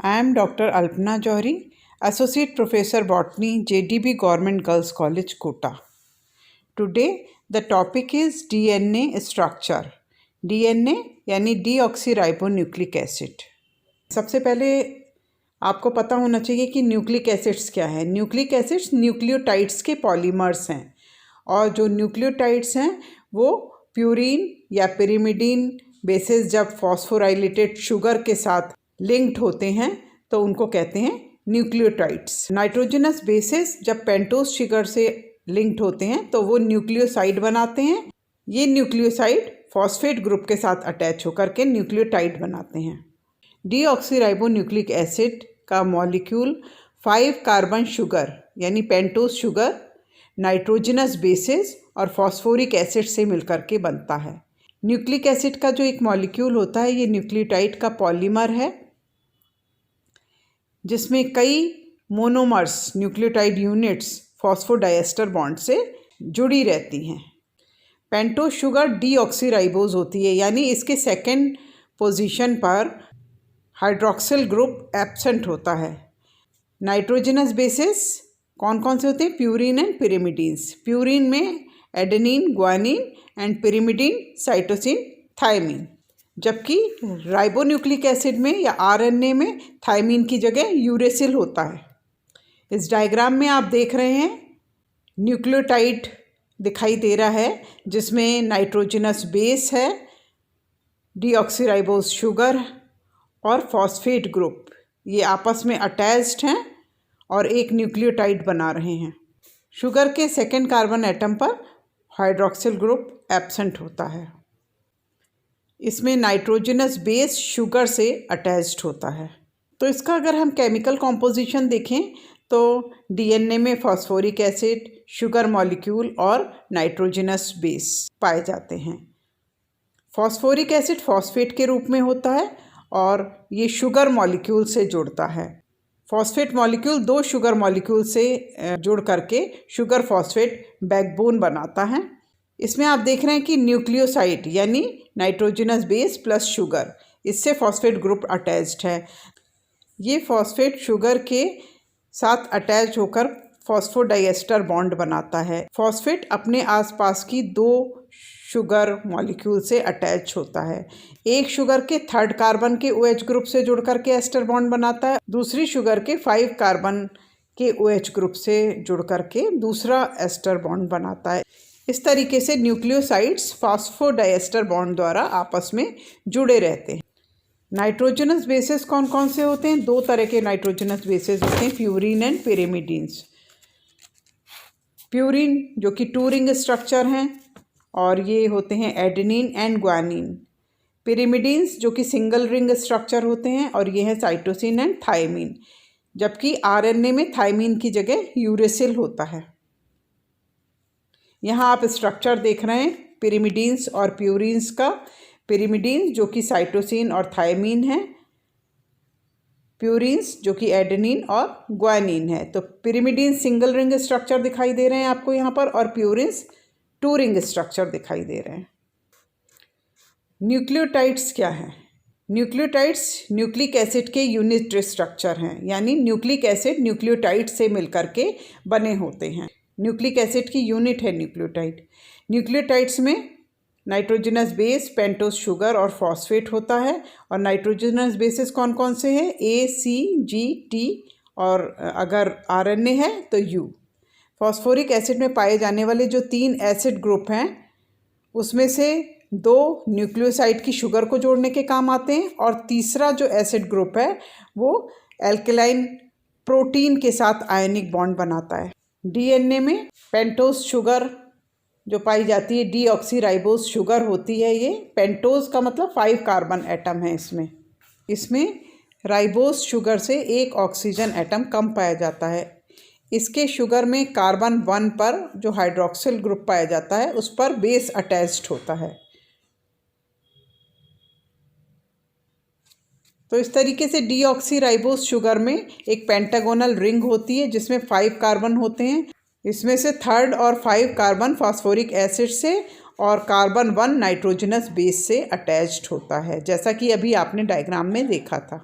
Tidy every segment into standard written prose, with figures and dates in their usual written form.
I am Dr. Alpana Johri, Associate Professor Botany, JDB Government Girls College, Kota. Today the topic is DNA structure. DNA यानी deoxyribonucleic acid. सबसे पहले आपको पता होना चाहिए कि न्यूक्लिक एसिड्स क्या है। न्यूक्लिक एसिड्स न्यूक्लियोटाइड्स के पॉलीमर्स हैं और जो न्यूक्लियोटाइड्स हैं वो प्यूरीन या पिरिमिडीन बेसेस जब फॉस्फोराइलेटेड शुगर के साथ लिंक्ड होते हैं तो उनको कहते हैं न्यूक्लियोटाइड्स। नाइट्रोजनस बेसेस जब पेंटोज शुगर से लिंक्ड होते हैं तो वो न्यूक्लियोसाइड बनाते हैं। ये न्यूक्लियोसाइड फॉस्फेट ग्रुप के साथ अटैच होकर के न्यूक्लियोटाइड बनाते हैं। डीऑक्सीराइबोन्यूक्लिक एसिड का मॉलिक्यूल 5 कार्बन शुगर यानी पेंटोज शुगर, नाइट्रोजनस बेसेस और फॉस्फोरिक एसिड से मिलकर के बनता है। न्यूक्लिक एसिड का जो एक मॉलिक्यूल होता है ये न्यूक्लियोटाइड का पॉलीमर है जिसमें कई monomers nucleotide units phosphodiester bond से जुड़ी रहती हैं। पेंटोज शुगर डीऑक्सीराइबोज होती है यानी इसके सेकेंड पोजीशन पर हाइड्रोक्सिल ग्रुप एब्सेंट होता है। नाइट्रोजनस बेसिस कौन कौन से होते हैं? Purine and pyrimidines. प्यूरीन में adenine, guanine and pyrimidine, cytosine, thymine. जबकि राइबोन्यूक्लिक एसिड में या आरएनए में थायमीन की जगह यूरेसिल होता है। इस डायग्राम में आप देख रहे हैं न्यूक्लियोटाइड दिखाई दे रहा है जिसमें नाइट्रोजनस बेस है, डीऑक्सीराइबोज शुगर और फॉस्फेट ग्रुप ये आपस में अटैच्ड हैं और एक न्यूक्लियोटाइड बना रहे हैं। शुगर के सेकेंड कार्बन एटम पर हाइड्रोक्सिल ग्रुप एब्सेंट होता है। इसमें नाइट्रोजनस बेस शुगर से अटैच्ड होता है। तो इसका अगर हम केमिकल कॉम्पोजिशन देखें तो डीएनए में फॉस्फोरिक एसिड, शुगर मॉलिक्यूल और नाइट्रोजनस बेस पाए जाते हैं। फॉस्फोरिक एसिड फॉस्फेट के रूप में होता है और ये शुगर मॉलिक्यूल से जुड़ता है। फॉस्फेट मॉलिक्यूल 2 शुगर मॉलिक्यूल से जुड़ करके शुगर फॉस्फेट बैकबोन बनाता है। इसमें आप देख रहे हैं कि न्यूक्लियोसाइड यानी नाइट्रोजनस बेस प्लस शुगर, इससे फॉस्फेट ग्रुप अटैच्ड है। ये फॉस्फेट शुगर के साथ अटैच होकर फॉस्फोडाइएस्टर बॉन्ड बनाता है। फॉस्फेट अपने आसपास की 2 शुगर मॉलिक्यूल से अटैच होता है। एक शुगर के 3rd कार्बन के OH ग्रुप से जुड़ करके एस्टर बॉन्ड बनाता है, दूसरी शुगर के 5 कार्बन के OH ग्रुप से जुड़ करके दूसरा एस्टर बॉन्ड बनाता है। इस तरीके से न्यूक्लियोसाइड्स फॉस्फोडाइएस्टर बॉन्ड द्वारा आपस में जुड़े रहते हैं। नाइट्रोजनस बेसेस कौन कौन से होते हैं? 2 तरह के नाइट्रोजनस बेसेस होते हैं, प्यूरीन एंड पिरिमिडीन्स। प्यूरीन जो कि 2 रिंग स्ट्रक्चर हैं और ये होते हैं एडेनिन एंड ग्वानिन। पिरिमिडीन्स जो कि सिंगल रिंग स्ट्रक्चर होते हैं और ये है साइटोसिन एंड थायमीन। जबकि आरएनए में थायमीन की जगह यूरेसिल होता है। यहाँ आप स्ट्रक्चर देख रहे हैं पिरिमिडीन्स और प्यूरीन्स का। पिरिमिडीन्स जो कि साइटोसिन और थायमीन है, प्यूरीन्स जो कि एडेनिन और ग्वानिन है। तो पिरिमिडीन सिंगल रिंग स्ट्रक्चर दिखाई दे रहे हैं आपको यहाँ पर और प्यूरीन्स 2 रिंग स्ट्रक्चर दिखाई दे रहे हैं। न्यूक्लियोटाइड्स क्या है? न्यूक्लियोटाइड्स न्यूक्लिक एसिड के यूनिट स्ट्रक्चर हैं यानी न्यूक्लिक एसिड न्यूक्लियोटाइड से मिलकर के बने होते हैं। न्यूक्लिक एसिड की यूनिट है न्यूक्लियोटाइड। न्यूक्लियोटाइड्स में नाइट्रोजनस बेस, पेंटोज शुगर और फॉस्फेट होता है। और नाइट्रोजनस बेसेस कौन कौन से हैं? A, C, G, T और अगर आरएनए है तो U। फॉस्फोरिक एसिड में पाए जाने वाले जो 3 एसिड ग्रुप हैं उसमें से 2 न्यूक्लियोसाइड की शुगर को जोड़ने के काम आते हैं और तीसरा जो एसिड ग्रुप है वो एल्केलाइन प्रोटीन के साथ आयनिक बॉन्ड बनाता है। डीएनए में पेंटोज शुगर जो पाई जाती है डीऑक्सीराइबोज शुगर होती है। ये पेंटोज का मतलब 5 कार्बन एटम है इसमें राइबोज शुगर से 1 ऑक्सीजन एटम कम पाया जाता है। इसके शुगर में कार्बन 1 पर जो हाइड्रोक्सिल ग्रुप पाया जाता है उस पर बेस अटैच्ड होता है। तो इस तरीके से डीऑक्सीराइबोज शुगर में एक पेंटागोनल रिंग होती है जिसमें 5 कार्बन होते हैं। इसमें से 3rd और 5 कार्बन फॉस्फोरिक एसिड से और कार्बन 1 नाइट्रोजनस बेस से अटैच्ड होता है, जैसा कि अभी आपने डायग्राम में देखा था।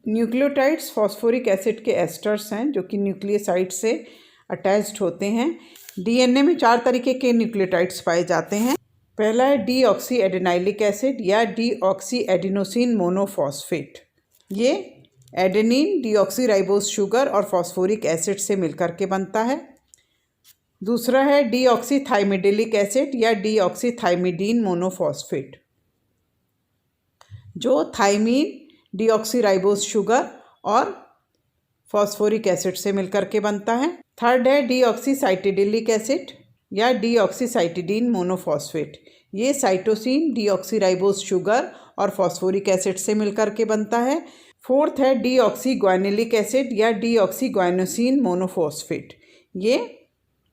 न्यूक्लियोटाइड्स फॉस्फोरिक एसिड के एस्टर्स हैं जो कि न्यूक्लियोसाइड से अटैच्ड होते हैं। डीएनए में 4 तरीके के न्यूक्लियोटाइड्स पाए जाते हैं। पहला है डीऑक्सी एडेनाइलिक एसिड या डीऑक्सी एडिनोसिन मोनोफॉस्फेट। ये एडेनिन, डीऑक्सीराइबोज शुगर और फॉस्फोरिक एसिड से मिलकर के बनता है। दूसरा है डीऑक्सीथाइमिडिलिक एसिड या डीऑक्सीथाइमिडीन मोनोफॉस्फेट, जो थाइमीन, डीऑक्सीराइबोज शुगर और फॉस्फोरिक एसिड से मिलकर के बनता है। थर्ड है डीऑक्सीसाइटिडिलिक एसिड या डीऑक्सीसाइटिडीन मोनोफॉस्फेट। ये साइटोसिन, डीऑक्सीराइबोज शुगर और फॉस्फोरिक एसिड से मिलकर के बनता है। फोर्थ है डीऑक्सीग्वानिलिक एसिड या डीऑक्सीग्वानोसिन मोनोफॉस्फेट। ये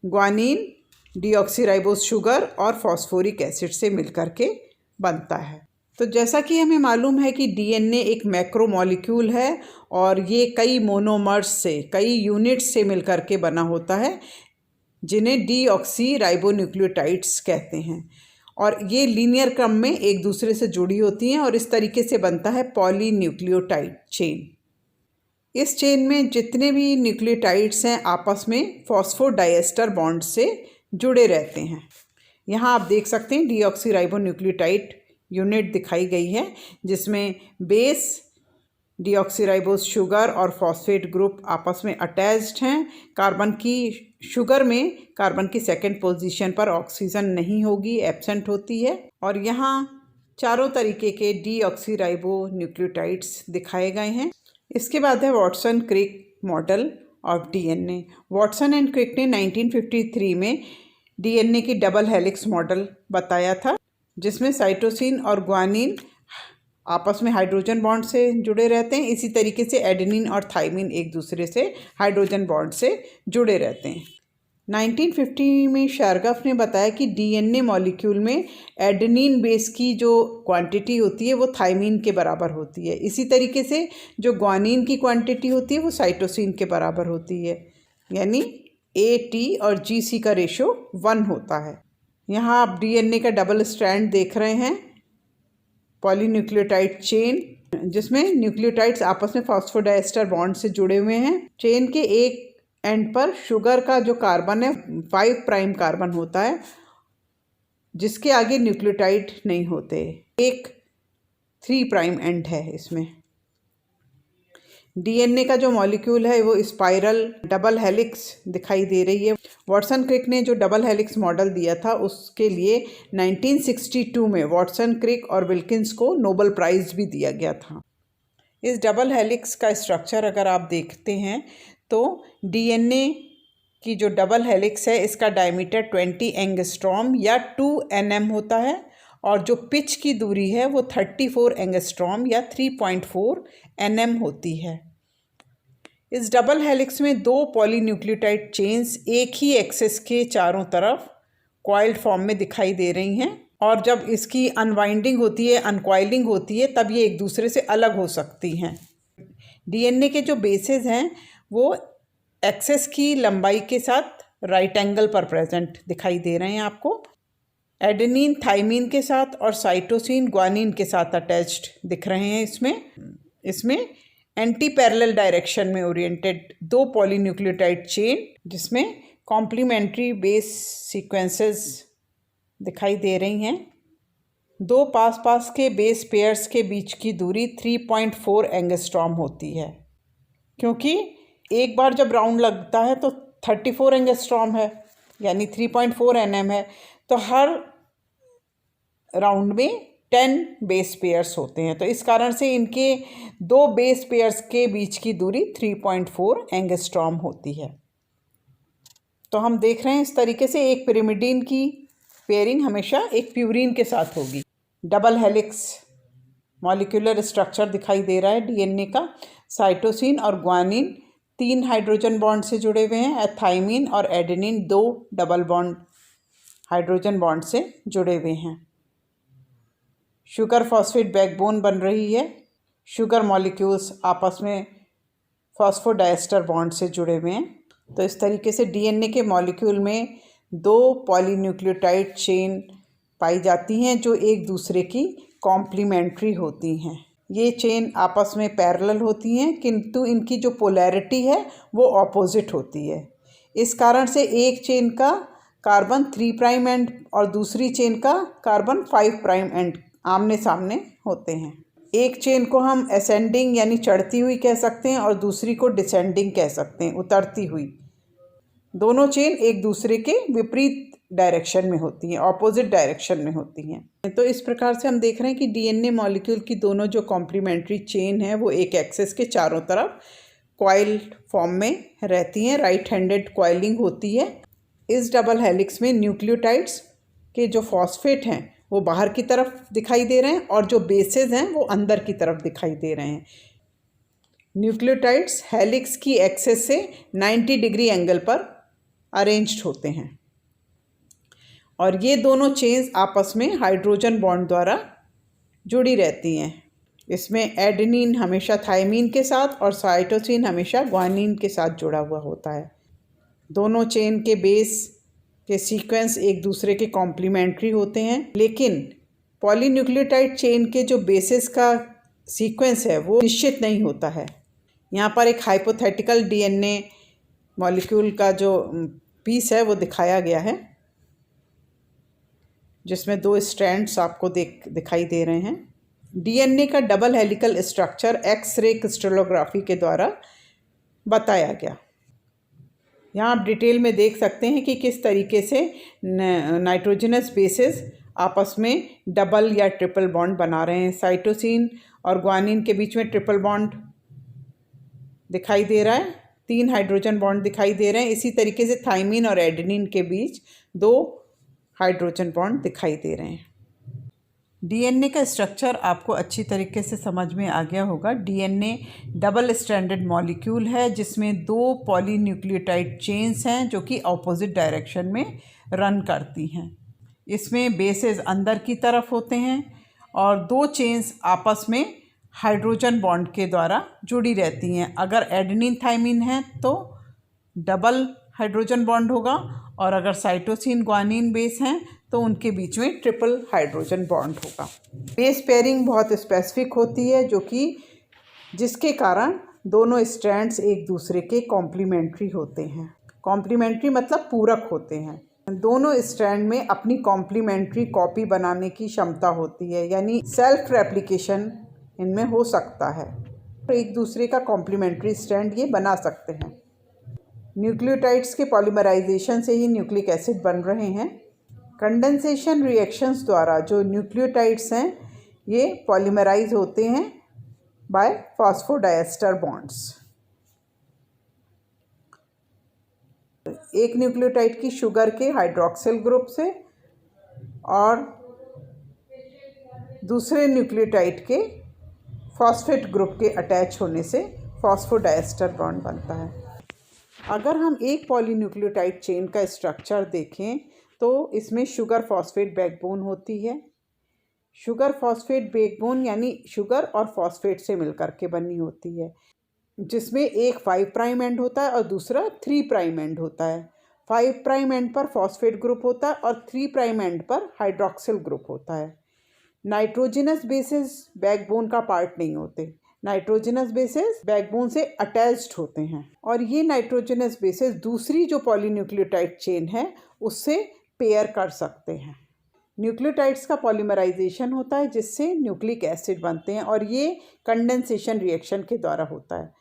ग्वानिन, डीऑक्सीराइबोज शुगर और फॉस्फोरिक एसिड से मिलकर के बनता है। तो जैसा कि हमें मालूम है कि डीएनए एक मैक्रोमॉलिक्यूल है और ये कई मोनोमर्स से, कई यूनिट्स से मिलकर के बना होता है, जिन्हें डीऑक्सीराइबोन्यूक्लियोटाइड्स कहते हैं। और ये लीनियर क्रम में एक दूसरे से जुड़ी होती हैं और इस तरीके से बनता है पॉलीन्यूक्लियोटाइड चेन। इस चेन में जितने भी न्यूक्लियोटाइड्स हैं आपस में फॉस्फोडाइएस्टर बॉन्ड से जुड़े रहते हैं। यहाँ आप देख सकते हैं डीऑक्सीराइबोन्यूक्लियोटाइड यूनिट दिखाई गई है, जिसमें बेस, डीऑक्सीराइबोज शुगर और फॉस्फेट ग्रुप आपस में अटैच्ड हैं। कार्बन की शुगर में कार्बन की सेकंड पोजीशन पर ऑक्सीजन नहीं होगी, एब्सेंट होती है। और यहाँ चारों तरीके के डीऑक्सीराइबोन्यूक्लियोटाइड्स दिखाए गए हैं। इसके बाद है Watson Crick model of DNA. Watson and Crick ने 1953 में डीएनए की डबल हेलिक्स मॉडल बताया था, जिसमें साइटोसिन और ग्वानिन आपस में हाइड्रोजन बॉन्ड से जुड़े रहते हैं। इसी तरीके से एडेनिन और थाइमिन एक दूसरे से हाइड्रोजन बॉन्ड से जुड़े रहते हैं। 1950 में शार्गाफ ने बताया कि डीएनए मॉलिक्यूल में एडेनिन बेस की जो क्वांटिटी होती है वो थाइमिन के बराबर होती है। इसी तरीके से जो ग्वानिन की क्वांटिटी होती है वो साइटोसिन के बराबर होती है, यानी AT और GC का रेशो 1 होता है। यहाँ आप डीएनए का डबल स्ट्रैंड देख रहे हैं, पॉलीन्यूक्लियोटाइड चेन, जिसमें न्यूक्लियोटाइड्स आपस में फॉस्फोडाइएस्टर बॉन्ड से जुड़े हुए हैं। चेन के एक एंड पर शुगर का जो कार्बन है 5 प्राइम कार्बन होता है, जिसके आगे न्यूक्लियोटाइड नहीं होते। एक 3 प्राइम एंड है इसमें। डीएनए का जो मॉलिक्यूल है वो स्पाइरल डबल हेलिक्स दिखाई दे रही है। वाटसन क्रिक ने जो डबल हेलिक्स मॉडल दिया था उसके लिए 1962 में वाटसन क्रिक और विल्किंस को नोबेल प्राइज़ भी दिया गया था। इस डबल हेलिक्स का स्ट्रक्चर अगर आप देखते हैं तो डीएनए की जो डबल हेलिक्स है इसका डायमीटर 20 एंगस्ट्रॉम या 2 nm होता है और जो पिच की दूरी है वो 34 एंगस्ट्रॉम या 3.4 nm होती है। इस डबल हेलिक्स में 2 पॉलीन्यूक्लियोटाइड चेन्स एक ही एक्सिस के चारों तरफ कॉइल्ड फॉर्म में दिखाई दे रही हैं और जब इसकी अनवाइंडिंग होती है, अनकॉइलिंग होती है, तब ये एक दूसरे से अलग हो सकती हैं। डीएनए के जो बेसेस हैं वो एक्सिस की लंबाई के साथ राइट एंगल पर प्रेजेंट दिखाई दे रहे हैं आपको। एडेनिन थाइमिन के साथ और साइटोसिन ग्वानिन के साथ अटैच्ड दिख रहे हैं। इसमें एंटी पैरेलल डायरेक्शन में ओरिएंटेड 2 पॉलीन्यूक्लियोटाइड चेन, जिसमें कॉम्प्लीमेंट्री बेस सीक्वेंसेस दिखाई दे रही हैं। 2 पास के बेस पेयर्स के बीच की दूरी 3.4 एंगस्ट्रॉम होती है। क्योंकि एक बार जब राउंड लगता है तो 34 एंगस्ट्रॉम है, यानी 3.4 nm है, तो हर राउंड में 10 बेस पेयर्स होते हैं। तो इस कारण से इनके 2 बेस पेयर्स के बीच की दूरी 3.4 एंगस्ट्रॉम होती है। तो हम देख रहे हैं इस तरीके से एक पिरिमिडीन की पेयरिंग हमेशा एक प्यूरीन के साथ होगी। डबल हेलिक्स मॉलिक्यूलर स्ट्रक्चर दिखाई दे रहा है डीएनए का। साइटोसिन और ग्वानिन 3 हाइड्रोजन बॉन्ड से जुड़े हुए हैं। थाइमिन और adenine 2 double bond hydrogen bond से जुड़े हुए हैं। शुगर फॉस्फेट बैकबोन बन रही है। शुगर मॉलिक्यूल्स आपस में फॉस्फोडाइएस्टर बॉन्ड से जुड़े हुए हैं। तो इस तरीके से डीएनए के मॉलिक्यूल में 2 पॉलीन्यूक्लियोटाइड चेन पाई जाती हैं जो एक दूसरे की कॉम्प्लीमेंट्री होती हैं। ये चेन आपस में पैरेलल होती हैं, किंतु इनकी जो पोलैरिटी है वो ऑपोजिट होती है। इस कारण से एक चेन का कार्बन 3' एंड और दूसरी चेन का कार्बन 5' एंड आमने सामने होते हैं। एक चेन को हम असेंडिंग यानी चढ़ती हुई कह सकते हैं और दूसरी को डिसेंडिंग कह सकते हैं, उतरती हुई। दोनों चेन एक दूसरे के विपरीत डायरेक्शन में होती हैं, ऑपोजिट डायरेक्शन में होती हैं। तो इस प्रकार से हम देख रहे हैं कि डीएनए मॉलिक्यूल की दोनों जो कॉम्प्लीमेंट्री चेन है वो एक एक्सिस के चारों तरफ कॉइल फॉर्म में रहती हैं, राइट हैंडेड कॉइलिंग होती है। इस डबल हेलिक्स में न्यूक्लियोटाइड्स के जो फॉस्फेट हैं वो बाहर की तरफ दिखाई दे रहे हैं और जो बेसेस हैं वो अंदर की तरफ दिखाई दे रहे हैं। न्यूक्लियोटाइड्स हेलिक्स की एक्सिस से 90 डिग्री एंगल पर अरेंज्ड होते हैं और ये दोनों चेन्स आपस में हाइड्रोजन बॉन्ड द्वारा जुड़ी रहती हैं। इसमें एडेनिन हमेशा थायमीन के साथ और साइटोसिन हमेशा ग्वानिन के साथ जुड़ा हुआ होता है। दोनों चेन के बेस के सीक्वेंस एक दूसरे के कॉम्प्लीमेंट्री होते हैं, लेकिन पॉलीन्यूक्लियोटाइड चेन के जो बेसिस का सीक्वेंस है वो निश्चित नहीं होता है। यहाँ पर एक हाइपोथेटिकल डीएनए मॉलिक्यूल का जो पीस है वो दिखाया गया है, जिसमें 2 स्ट्रैंड्स आपको दिखाई दे रहे हैं। डीएनए का double helical structure X-ray crystallography के द्वारा बताया गया। यहाँ आप डिटेल में देख सकते हैं कि किस तरीके से नाइट्रोजनस बेसेस आपस में डबल या ट्रिपल बॉन्ड बना रहे हैं। साइटोसिन और ग्वानिन के बीच में ट्रिपल बॉन्ड दिखाई दे रहा है, 3 हाइड्रोजन बॉन्ड दिखाई दे रहे हैं। इसी तरीके से थायमीन और एडेनिन के बीच 2 हाइड्रोजन बॉन्ड दिखाई दे रहे हैं। डीएनए का स्ट्रक्चर आपको अच्छी तरीके से समझ में आ गया होगा। डीएनए डबल स्ट्रैंडेड मॉलिक्यूल है जिसमें 2 पॉलीन्यूक्लियोटाइड चेन्स हैं जो कि ऑपोजिट डायरेक्शन में रन करती हैं। इसमें बेसेस अंदर की तरफ होते हैं और 2 चेन्स आपस में हाइड्रोजन बॉन्ड के द्वारा जुड़ी रहती हैं। अगर एडेनिन थायमीन है तो डबल हाइड्रोजन बॉन्ड होगा और अगर साइटोसिन ग्वानिन बेस हैं तो उनके बीच में ट्रिपल हाइड्रोजन बॉन्ड होगा। बेस पेयरिंग बहुत स्पेसिफिक होती है जिसके कारण दोनों स्ट्रैंड्स एक दूसरे के कॉम्प्लीमेंट्री होते हैं। कॉम्प्लीमेंट्री मतलब पूरक होते हैं। दोनों स्ट्रैंड में अपनी कॉम्प्लीमेंट्री कॉपी बनाने की क्षमता होती है, यानी सेल्फ रेप्लिकेशन इनमें हो सकता है, तो एक दूसरे का कॉम्प्लीमेंट्री स्ट्रैंड ये बना सकते हैं। न्यूक्लियोटाइड्स के पॉलीमराइजेशन से ही न्यूक्लिक एसिड बन रहे हैं। कंडेंसेशन रिएक्शंस द्वारा जो न्यूक्लियोटाइड्स हैं ये पॉलीमराइज होते हैं बाय फॉस्फोडाइएस्टर बॉन्ड्स। एक न्यूक्लियोटाइड की शुगर के हाइड्रॉक्सिल ग्रुप से और दूसरे न्यूक्लियोटाइड के फॉस्फेट ग्रुप के अटैच होने से फॉस्फोडाइएस्टर बॉन्ड बनता है। अगर हम एक पॉलीन्यूक्लियोटाइड चेन का स्ट्रक्चर देखें तो इसमें शुगर फॉस्फेट बैकबोन होती है। शुगर फॉस्फेट बैकबोन यानी शुगर और फॉस्फेट से मिलकर के बनी होती है, जिसमें एक 5' एंड होता है और दूसरा 3' एंड होता है। 5' एंड पर फॉस्फेट ग्रुप होता है और 3' एंड पर हाइड्रॉक्सिल ग्रुप होता है। नाइट्रोजनस बेसेस बैकबोन का पार्ट नहीं होते। नाइट्रोजनस बेसेस बैकबोन से अटैच्ड होते हैं और ये नाइट्रोजनस बेसेस दूसरी जो पॉलीन्यूक्लियोटाइड चेन है उससे पेयर कर सकते हैं। न्यूक्लियोटाइड्स का पॉलीमराइजेशन होता है जिससे न्यूक्लिक एसिड बनते हैं और ये कंडेंसेशन रिएक्शन के द्वारा होता है।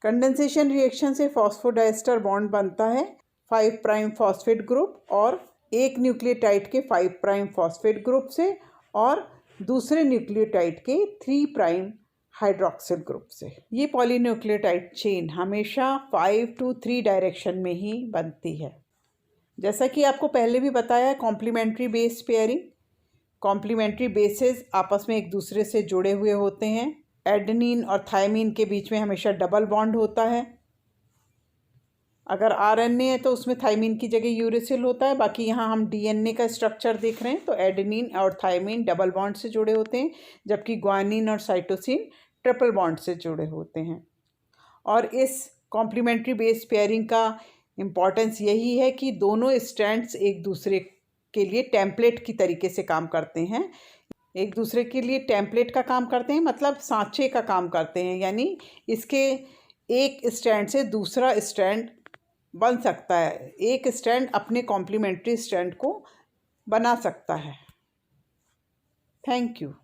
कंडेंसेशन रिएक्शन से फॉस्फोडाइएस्टर बॉन्ड बनता है 5' फॉस्फेट ग्रुप और एक न्यूक्लियोटाइड के 5' फॉस्फेट ग्रुप से और दूसरे न्यूक्लियोटाइड के 3' हाइड्रॉक्सिल ग्रुप से। ये पॉलीन्यूक्लियोटाइड चेन हमेशा 5 to 3 डायरेक्शन में ही बनती है। जैसा कि आपको पहले भी बताया, complementary base pairing, complementary bases आपस में एक दूसरे से जुड़े हुए होते हैं। एडेनिन और थायमीन के बीच में हमेशा डबल बॉन्ड होता है। अगर आरएनए है तो उसमें थायमीन की जगह यूरेसिल होता है। बाकी यहाँ हम डीएनए का स्ट्रक्चर देख रहे हैं तो एडेनिन और थायमीन डबल बॉन्ड से जुड़े होते हैं, जबकि ग्वानिन और साइटोसिन ट्रिपल बॉन्ड से जुड़े होते हैं। और इस कॉम्प्लीमेंट्री बेस पेयरिंग का इम्पॉर्टेंस यही है कि दोनों स्ट्रैंड्स एक दूसरे के लिए टेम्पलेट की तरीके से काम करते हैं, एक दूसरे के लिए टेम्पलेट का काम करते हैं, मतलब सांचे का काम करते हैं, यानी इसके एक स्टैंड से दूसरा स्टैंड बन सकता है, एक स्टैंड अपने कॉम्प्लीमेंट्री स्टैंड को बना सकता है। Thank you.